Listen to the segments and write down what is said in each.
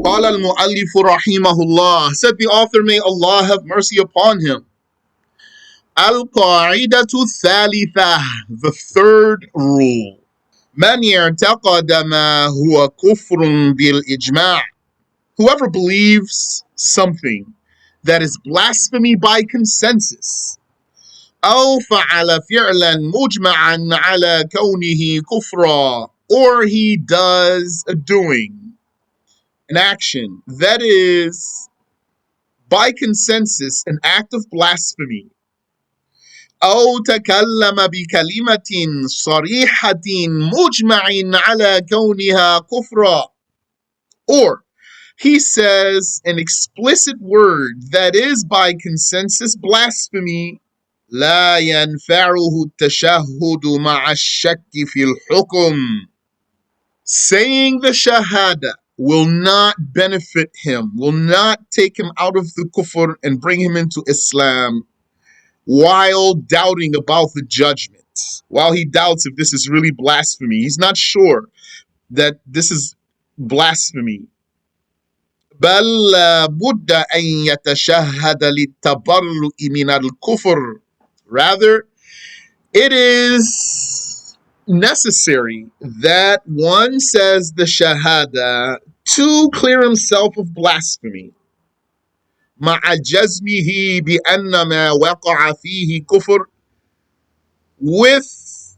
قال المؤلف رحمه الله, said the author, may Allah have mercy upon him. القاعدة الثالثة, the third rule. من يعتقد ما هو كفر بالإجماع, whoever believes something that is blasphemy by consensus, أو فعل فعلا مجمعا على كونه كفرا, or he does a doing, an action that is by consensus an act of blasphemy, أو تكلم بكلمة صريحة مجمع على كونها كفرا, or he says an explicit word that is by consensus blasphemy, لا ينفعه التشهد مع الشك في الحكم. Saying the shahada will not benefit him, will not take him out of the kufur and bring him into Islam while doubting about the judgment. While he doubts if this is really blasphemy, he's not sure that this is blasphemy. بل بد أن يتشهد للتبرؤ من الكفر. Rather, it is necessary that one says the shahada to clear himself of blasphemy. مع جزمه بأن ما وقع فيه كفر, with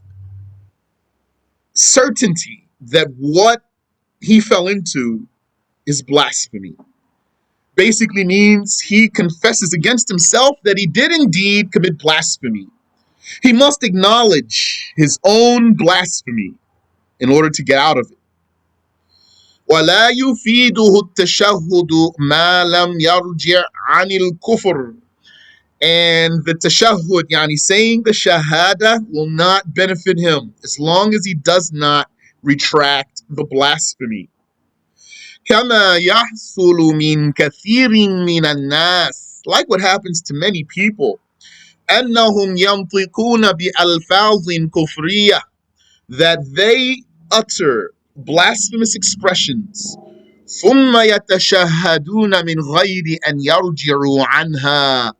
certainty that what he fell into is blasphemy. Basically means he confesses against himself that he did indeed commit blasphemy. He must acknowledge his own blasphemy in order to get out of it. ولا يفيده التشهد ما لم يرجع عن الكفر. And the tashahhud, yani saying the shahada, will not benefit him as long as he does not retract the blasphemy. كما يحصل من كثير من الناس, like what happens to many people, أنهم ينطقون بألفاظ كفرية, that they utter blasphemous expressions, ثم يتشهدون من غير أن يرجعوا عنها,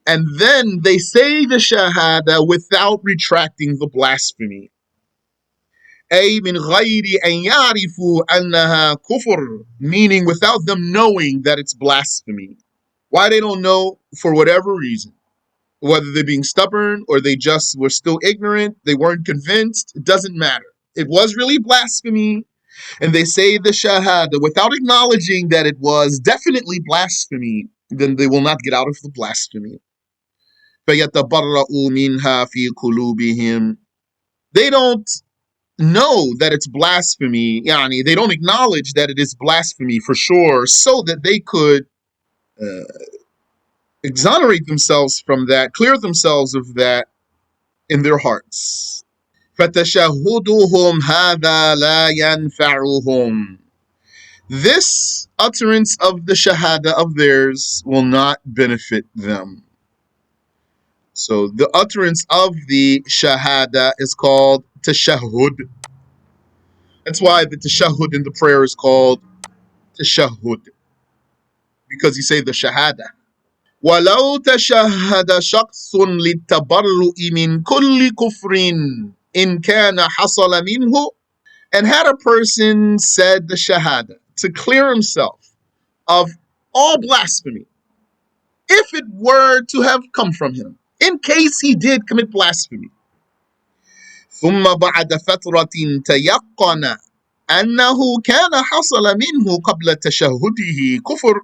and then they say the shahada without retracting the blasphemy. أي من غير أن يعرفوا أنها كفر, meaning without them knowing that it's blasphemy. Why they don't know? For whatever reason. Whether they're being stubborn or they just were still ignorant, they weren't convinced, it doesn't matter. It was really blasphemy, and they say the shahada without acknowledging that it was definitely blasphemy, then they will not get out of the blasphemy. فَيَتَبَرَّؤُوا مِنْهَا فِي قُلُوبِهِمْ. They don't know that it's blasphemy, yani they don't acknowledge that it is blasphemy for sure, so that they could exonerate themselves from that, clear themselves of that in their hearts. فَتَشَهُدُهُمْ هَذَا لَا يَنْفَعُهُمْ. This utterance of the shahada of theirs will not benefit them. So the utterance of the shahada is called tashahhud. That's why the tashahhud in the prayer is called tashahhud, because you say the shahada. وَلَوْ تَشَهَّدَ شَخْصٌ لِلتَّبَرُّئِ مِنْ كُلِّ كُفْرٍ إِنْ كَانَ حَصَلَ مِنْهُ. And had a person said the shahada to clear himself of all blasphemy, if it were to have come from him, in case he did commit blasphemy, ثم بعد فترة تيقن أنه كان حصل منه قبل تشهده كفر,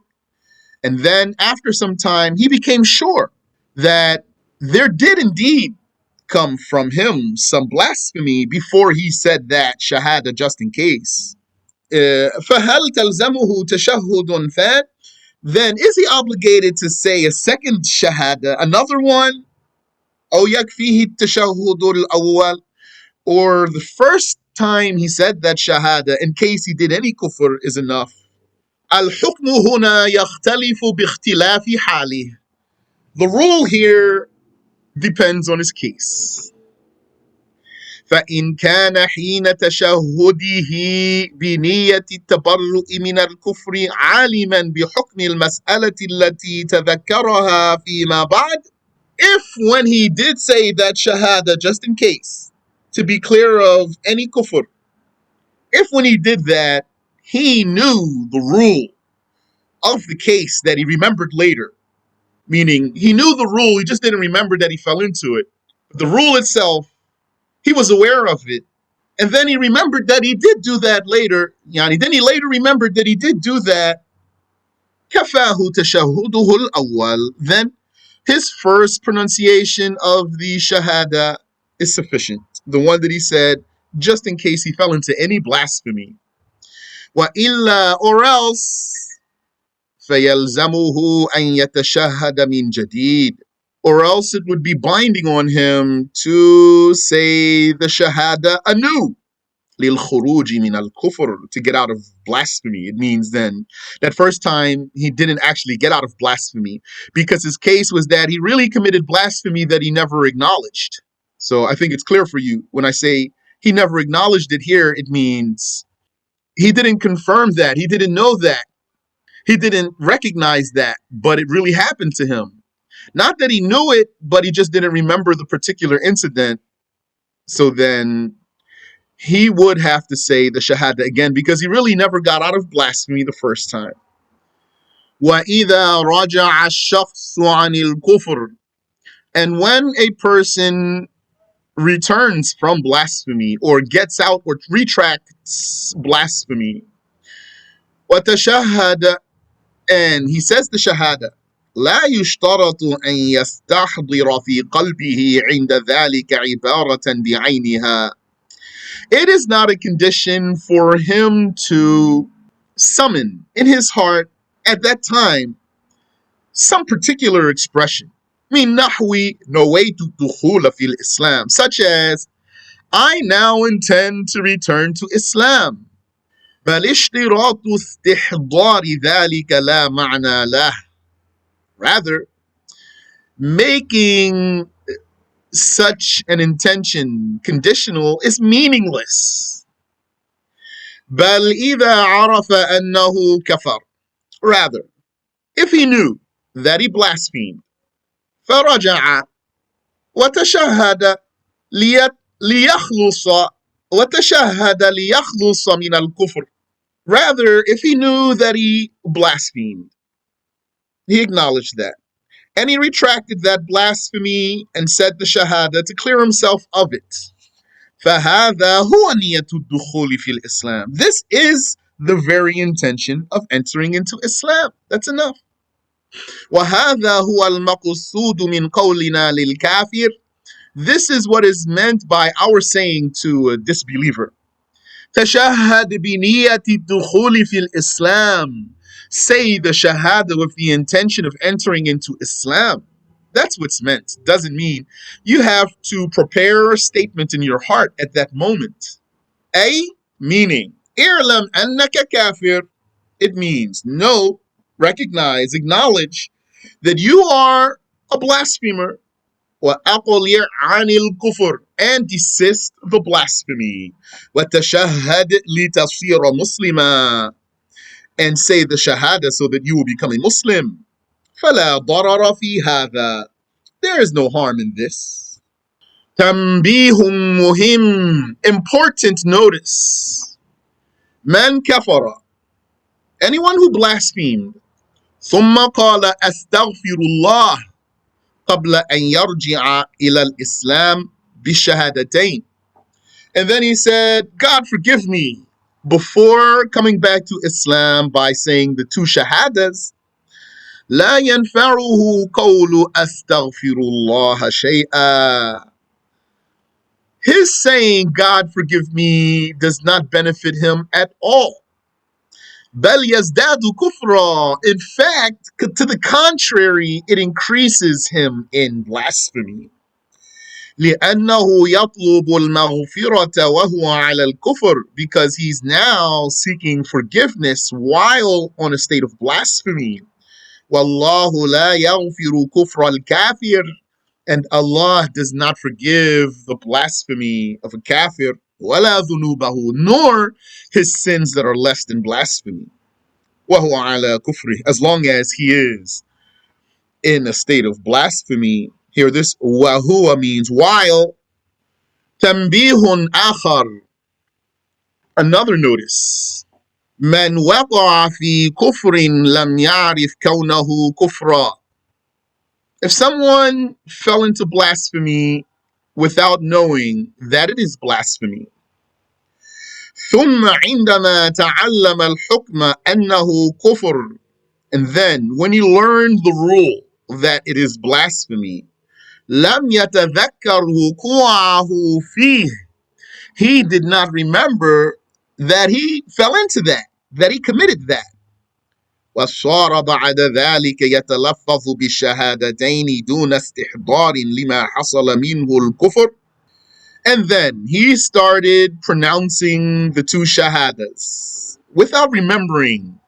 and then after some time he became sure that there did indeed come from him some blasphemy before he said that shahada just in case. فهل تلزمه تشهد ثان? Then is he obligated to say a second shahada, another one? أو يكفيه التشهد الأول? Or the first time he said that shahada, in case he did any kufr, is enough? الحكم هنا يختلف باختلاف حاله. The rule here depends on his case. فإن كان حين تشهده بنية التبرؤ من الكفر عالما بحكم المسألة التي تذكرها فيما بعد. If when he did say that shahada, just in case, to be clear of any kufr, if when he did that, he knew the rule of the case that he remembered later, meaning he knew the rule, he just didn't remember that he fell into it. But the rule itself, he was aware of it. And then he remembered that he did do that later. Yani, then he later remembered that he did do that. كَفَاهُ تَشَهُدُهُ الْأَوَّلِ. Then his first pronunciation of the shahada is sufficient. The one that he said, just in case he fell into any blasphemy. وَإِلَّا, or else, فَيَلْزَمُهُ أَن يَتَشَهَّدَ مِن جَدِيدٍ. Or else it would be binding on him to say the shahada anew. لِلْخُرُوجِ مِنَ الْكُفْرِ, to get out of blasphemy. It means then that first time he didn't actually get out of blasphemy because his case was that he really committed blasphemy that he never acknowledged. So I think it's clear for you when I say he never acknowledged it here, it means he didn't confirm that, he didn't know that, he didn't recognize that, but it really happened to him. Not that he knew it, but he just didn't remember the particular incident. So then he would have to say the shahada again because he really never got out of blasphemy the first time. وَإِذَا رَجَعَ الشَّخْصُ عَنِ الْكُفْرِ. And when a person returns from blasphemy or gets out or retracts blasphemy, وَتَشَهَّدَ, and he says the shahada, لا يشترط أن يستحضر في قلبه عند ذلك عبارة بعينها. It is not a condition for him to summon in his heart at that time some particular expression. من نحو نويت الدخول في الإسلام, such as I now intend to return to Islam. بل اشتراط استحضار ذلك لا معنى له. Rather, making such an intention conditional is meaningless. بل إذا عرف أنه كفر. Rather, if he knew that he blasphemed, فرجع وتشهد ليخلص من الكفر. Rather, if he knew that he blasphemed, he acknowledged that, and he retracted that blasphemy and said the shahada to clear himself of it. فهذا هو نية الدخول في الإسلام. This is the very intention of entering into Islam. That's enough. وهذا هو المقصود من قولنا للكافر. This is what is meant by our saying to a disbeliever. تشهد بنية الدخول في الإسلام. Say the shahada with the intention of entering into Islam. That's what's meant. Doesn't mean you have to prepare a statement in your heart at that moment. A, meaning, اعلم أنك كافر. It means know, recognize, acknowledge that you are a blasphemer. وأقلع عن الكفر, and desist the blasphemy. وتشهد لتصير مسلما, and say the shahada so that you will become a Muslim. فلا ضرر في هذا. There is no harm in this. تنبيه مهم, important notice. من كفر, anyone who blasphemed, ثم قال أستغفر الله قبل أن يرجع إلى الإسلام بالشهادتين. And then he said, God forgive me, before coming back to Islam by saying the two shahadas. لا ينفعه قول أستغفر الله شيئا. His saying, God forgive me, does not benefit him at all. بل يزداد كفرا. In fact, to the contrary, it increases him in blasphemy. لأنه يطلب المغفرة وهو على الكفر, because he's now seeking forgiveness while on a state of blasphemy. والله لا يغفر كفر الكافر, And Allah does not forgive the blasphemy of a kafir, وَلَا ذُنُوبَهُ, nor his sins that are less than blasphemy. وَهُوَ عَلَى كُفْرِهِ, as long as he is in a state of blasphemy. Here, this وَهُوَ means while. تنبيه آخر, another notice. من وقع في كفر لم يعرف كونه كفرا. If someone fell into blasphemy without knowing that it is blasphemy, ثم عندما تعلم الحكم أنه كفر, and then when he learned the rule that it is blasphemy, لم يتذكر وقوعه فيه, he did not remember that he fell into that he committed that. وصار بعد ذلك يتلفظ بالشهادتين دون استحضار لما حصل منه الكفر. And then he started pronouncing the two shahadas without remembering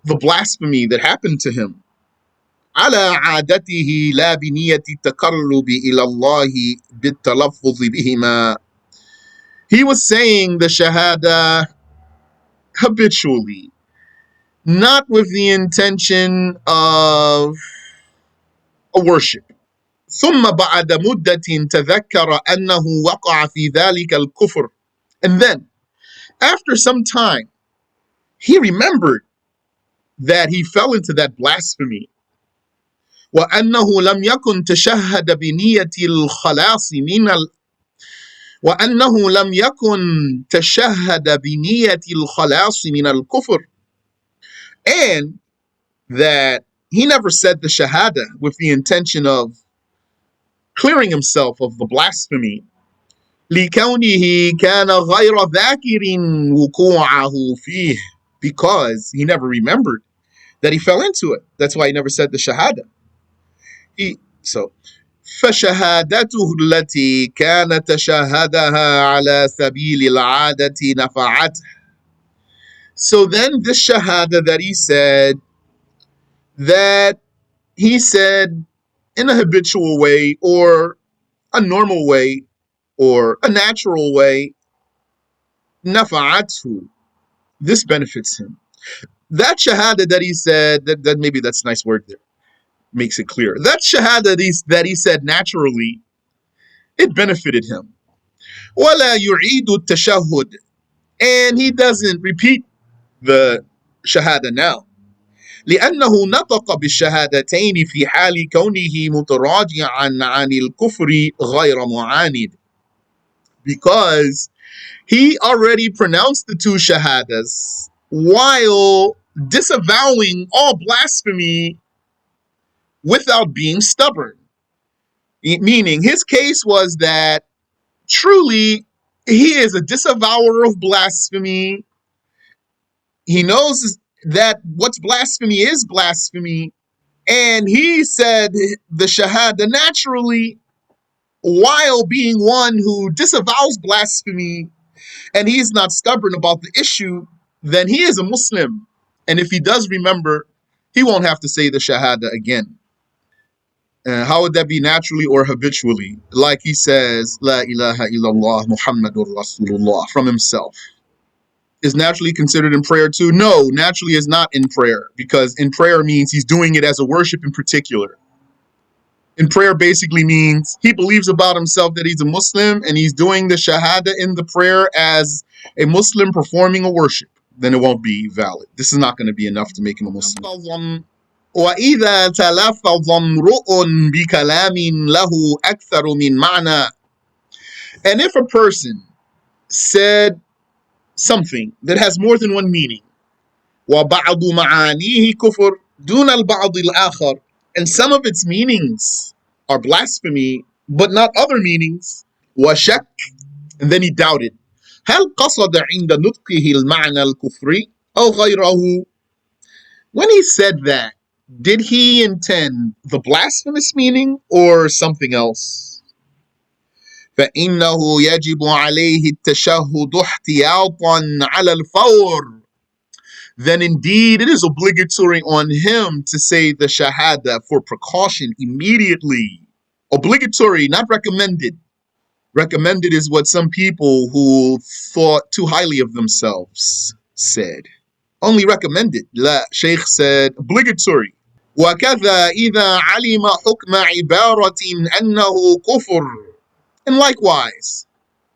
the blasphemy that happened to him. على عادته لا بنية التقرب إلى الله بالتلفظ بهما. He was saying the shahada habitually, not with the intention of a worship. ثم بعد مدة تذكر أنه وقع في ذلك الكفر. And then, after some time, he remembered that he fell into that blasphemy. وأنه لم يكن تشهد بنية الخلاص من وأنه لم يكن تشهد بنية الخلاص من الكفر. And that he never said the shahada with the intention of clearing himself of the blasphemy. لكونه كان غير ذاكر وقوعه فيه, because he never remembered that he fell into it. That's why he never said the shahada. So فشهادته التي كان تشهدها على سبيل العادة نفعته. So then this shahada that he said in a habitual way or a normal way or a natural way, nafa'athu, this benefits him. That shahada that he said, that maybe that's a nice word there, makes it clear. That shahada that he said naturally, it benefited him. وَلَا يُعِيدُ التَّشَهُّدِ, and he doesn't repeat the shahada now. لأنه نطق بالشهادتين في حال كونه متراجعا عن الكفر غير معاند. Because he already pronounced the two shahadas while disavowing all blasphemy without being stubborn. Meaning his case was that truly he is a disavower of blasphemy. He knows that what's blasphemy is blasphemy. And he said the shahada naturally while being one who disavows blasphemy, and he's not stubborn about the issue, then he is a Muslim. And if he does remember, he won't have to say the shahada again. How would that be, naturally or habitually? Like he says, La ilaha illallah Muhammadur Rasulullah, from himself. Is naturally considered in prayer too? No, naturally is not in prayer, because in prayer means he's doing it as a worship in particular. In prayer basically means he believes about himself that he's a Muslim and he's doing the shahada in the prayer as a Muslim performing a worship. Then it won't be valid. This is not going to be enough to make him a Muslim. وَإِذَا تَلَفَّظَ امْرُؤٌ بِكَلَامٍ لَهُ أَكْثَرُ مِنْ مَعْنَى. And if a person said something that has more than one meaning, وَبَعْضُ مَعَانِيهِ كُفُرٌ دُونَ الْبَعْضِ الْآخَرِ, and some of its meanings are blasphemy, but not other meanings, وَشَكْ, and then he doubted, هَلْ قَصَدَ عِنْدَ نُطْقِهِ الْمَعْنَى الْكُفْرِ أَوْ غَيْرَهُ. When he said that, did he intend the blasphemous meaning or something else? فإنه يجب عليه التشهد احتياطا على الفور. Then indeed it is obligatory on him to say the shahada for precaution immediately. Obligatory, not recommended. Recommended is what some people who thought too highly of themselves said. Only recommended. La, Shaykh said obligatory. وكذا إذا علم حكم عبارة أنه كفر. And likewise,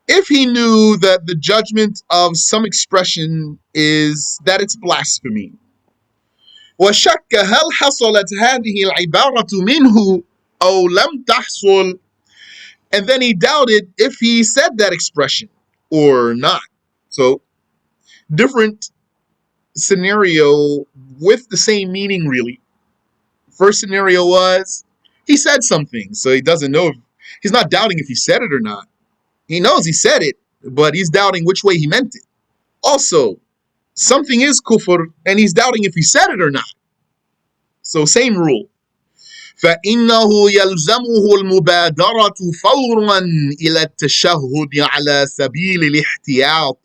if he knew that the judgment of some expression is that it's blasphemy, وشك هل حصلت هذه العبارة منه أو لم تحصل, and then he doubted if he said that expression or not. So, different scenario with the same meaning, really. First scenario was he said something, so he doesn't know if he's not doubting if he said it or not. He knows he said it, but he's doubting which way he meant it. Also, something is kufur, and he's doubting if he said it or not. So, same rule. فإنه يلزمه المبادرة فورا إلى التشهد على سبيل الاحتياط.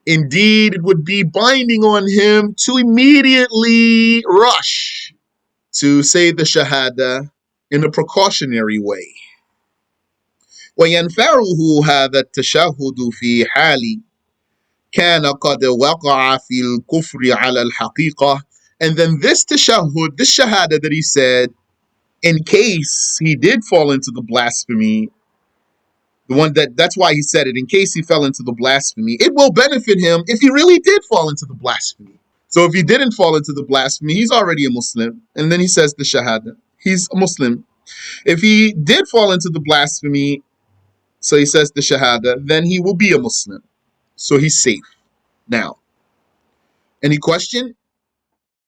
Indeed, it would be binding on him to immediately rush to say the shahada in a precautionary way. وينفعه هذا التشهد في حال كان قد وقع في الكفر على الحقيقة. And then this tashahhud, this shahada that he said, in case he did fall into the blasphemy, that's why he said it, in case he fell into the blasphemy, it will benefit him if he really did fall into the blasphemy. So if he didn't fall into the blasphemy, he's already a Muslim. And then he says the shahada, he's a Muslim. If he did fall into the blasphemy, so he says the shahada, then he will be a Muslim. So he's safe. Now, any question?